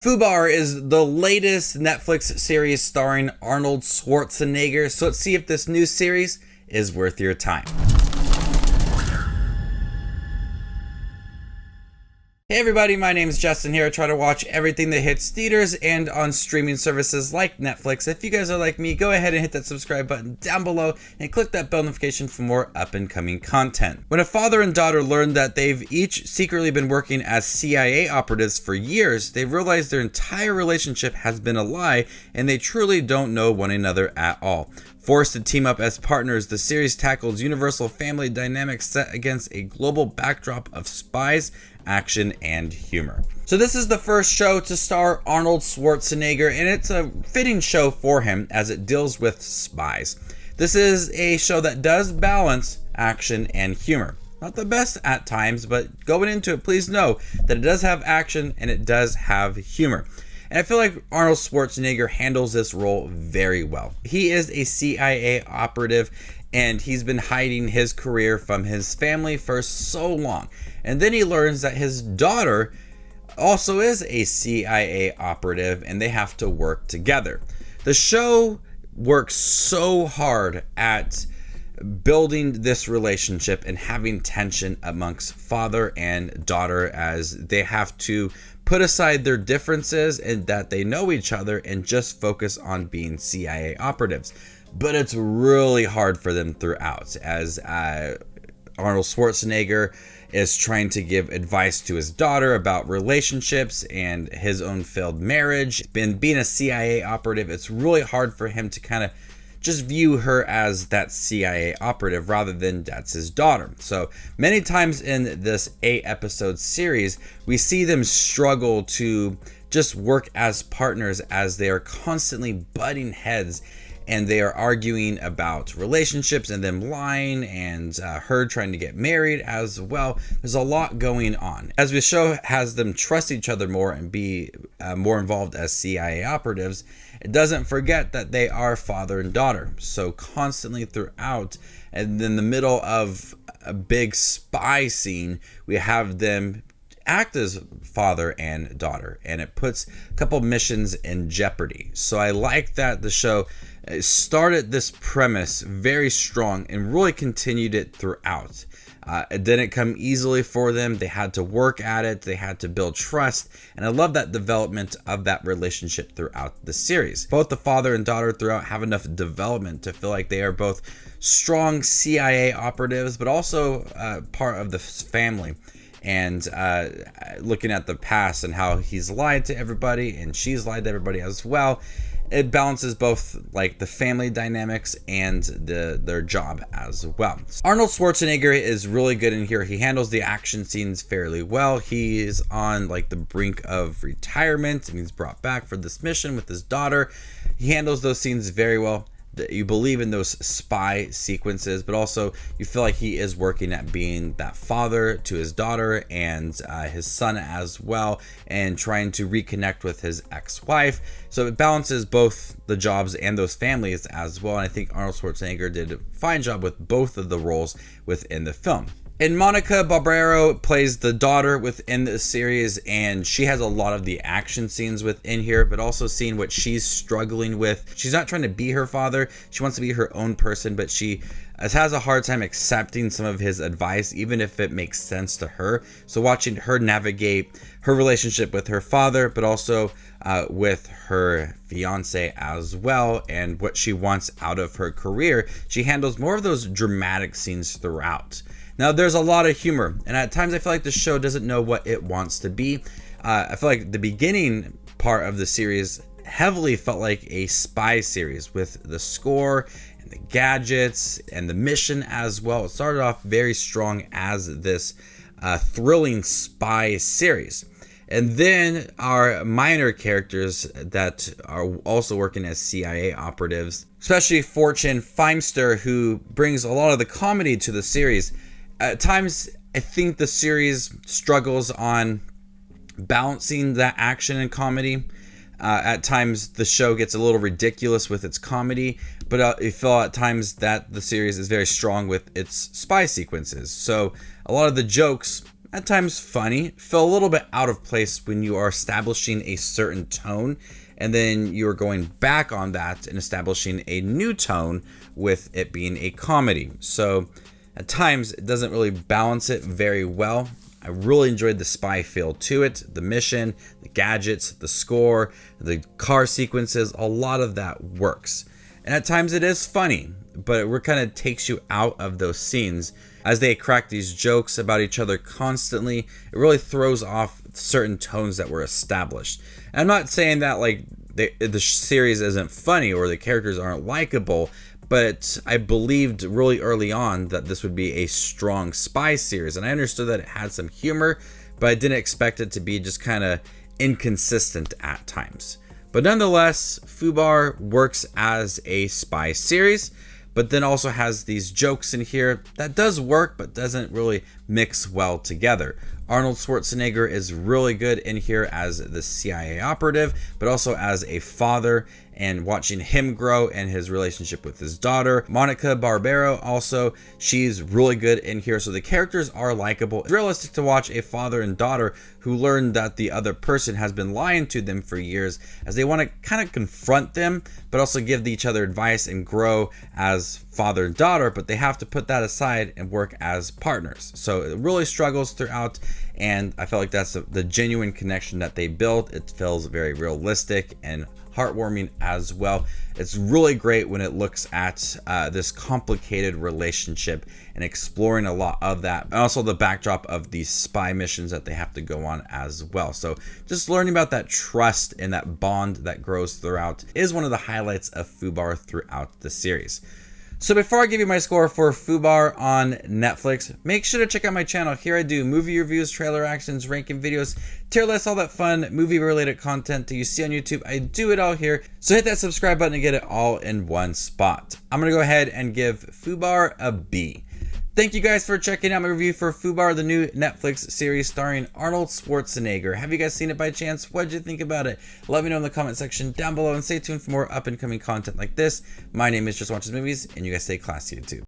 Fubar is the latest Netflix series starring Arnold Schwarzenegger, so let's see if this new series is worth your time. Hey everybody, my name is Justin here. I try to watch everything that hits theaters and on streaming services like Netflix. If you guys are like me, go ahead and hit that subscribe button down below and click that bell notification for more up and coming content. When a father and daughter learn that they've each secretly been working as CIA operatives for years, they realize their entire relationship has been a lie and they truly don't know one another at all. Forced to team up as partners, the series tackles universal family dynamics set against a global backdrop of spies, action, and humor. So this is the first show to star Arnold Schwarzenegger, and it's a fitting show for him as it deals with spies. This is a show that does balance action and humor. Not the best at times, but going into it, please know that it does have action and it does have humor. And I feel like Arnold Schwarzenegger handles this role very well. He is a CIA operative and he's been hiding his career from his family for so long. And then he learns that his daughter also is a CIA operative and they have to work together. The show works so hard at building this relationship and having tension amongst father and daughter as they have to put aside their differences and that they know each other and just focus on being CIA operatives. But it's really hard for them throughout as Arnold Schwarzenegger is trying to give advice to his daughter about relationships and his own failed marriage. Being a CIA operative, it's really hard for him to kind of just view her as that CIA operative rather than that's his daughter. So many times in this 8-episode series, we see them struggle to just work as partners as they are constantly butting heads and they are arguing about relationships and them lying and her trying to get married as well. There's a lot going on. As the show has them trust each other more and be more involved as CIA operatives, it doesn't forget that they are father and daughter. So constantly throughout, and in the middle of a big spy scene, we have them act as father and daughter, and it puts a couple missions in jeopardy. So I like that the show started this premise very strong and really continued it throughout. It didn't come easily for them. They had to work at it. They had to build trust. And I love that development of that relationship throughout the series. Both the father and daughter throughout have enough development to feel like they are both strong CIA operatives, but also part of the family. And looking at the past and how he's lied to everybody and she's lied to everybody as well. It balances both like the family dynamics and their job as well. Arnold Schwarzenegger is really good in here. He handles the action scenes fairly well. He is on like the brink of retirement and he's brought back for this mission with his daughter. He handles those scenes very well. You believe in those spy sequences, but also you feel like he is working at being that father to his daughter and his son as well, and trying to reconnect with his ex-wife. So it balances both the jobs and those families as well. And I think Arnold Schwarzenegger did a fine job with both of the roles within the film. And Monica Barbero plays the daughter within the series, and she has a lot of the action scenes within here, but also seeing what she's struggling with. She's not trying to be her father. She wants to be her own person, but she has a hard time accepting some of his advice, even if it makes sense to her. So watching her navigate her relationship with her father, but also with her fiance as well, and what she wants out of her career. She handles more of those dramatic scenes throughout. Now, there's a lot of humor, and at times I feel like the show doesn't know what it wants to be. I feel like the beginning part of the series heavily felt like a spy series with the score and the gadgets and the mission as well. It started off very strong as this thrilling spy series. And then our minor characters that are also working as CIA operatives, especially Fortune Feimster, who brings a lot of the comedy to the series. At times, I think the series struggles on balancing that action and comedy. At times, the show gets a little ridiculous with its comedy, but I feel at times that the series is very strong with its spy sequences. So a lot of the jokes at times funny, feel a little bit out of place when you are establishing a certain tone and then you're going back on that and establishing a new tone with it being a comedy. So at times it doesn't really balance it very well. I really enjoyed the spy feel to it, the mission, the gadgets, the score, the car sequences, a lot of that works. And at times it is funny, but it kind of takes you out of those scenes. As they crack these jokes about each other constantly, it really throws off certain tones that were established. And I'm not saying that like the series isn't funny or the characters aren't likable, but I believed really early on that this would be a strong spy series, and I understood that it had some humor, but I didn't expect it to be just kind of inconsistent at times. But nonetheless, Fubar works as a spy series, but then also has these jokes in here that does work but doesn't really mix well together. Arnold Schwarzenegger is really good in here as the CIA operative, but also as a father, and watching him grow and his relationship with his daughter. Monica Barbero also, she's really good in here. So the characters are likable. It's realistic to watch a father and daughter who learn that the other person has been lying to them for years, as they want to kind of confront them, but also give each other advice and grow as father and daughter, but they have to put that aside and work as partners. So it really struggles throughout, and I felt like that's the genuine connection that they built. It feels very realistic and heartwarming as well. It's really great when it looks at this complicated relationship and exploring a lot of that, and also the backdrop of these spy missions that they have to go on as well. So just learning about that trust and that bond that grows throughout is one of the highlights of Fubar throughout the series. So before I give you my score for Fubar on Netflix, make sure to check out my channel. Here I do movie reviews, trailer actions, ranking videos, tier lists, all that fun movie related content that you see on YouTube. I do it all here. So hit that subscribe button to get it all in one spot. I'm going to go ahead and give Fubar a B. Thank you guys for checking out my review for Fubar, the new Netflix series starring Arnold Schwarzenegger. Have you guys seen it by chance? What did you think about it? Let me know in the comment section down below, and stay tuned for more up and coming content like this. My name is Just Watches Movies, and you guys stay classy, YouTube.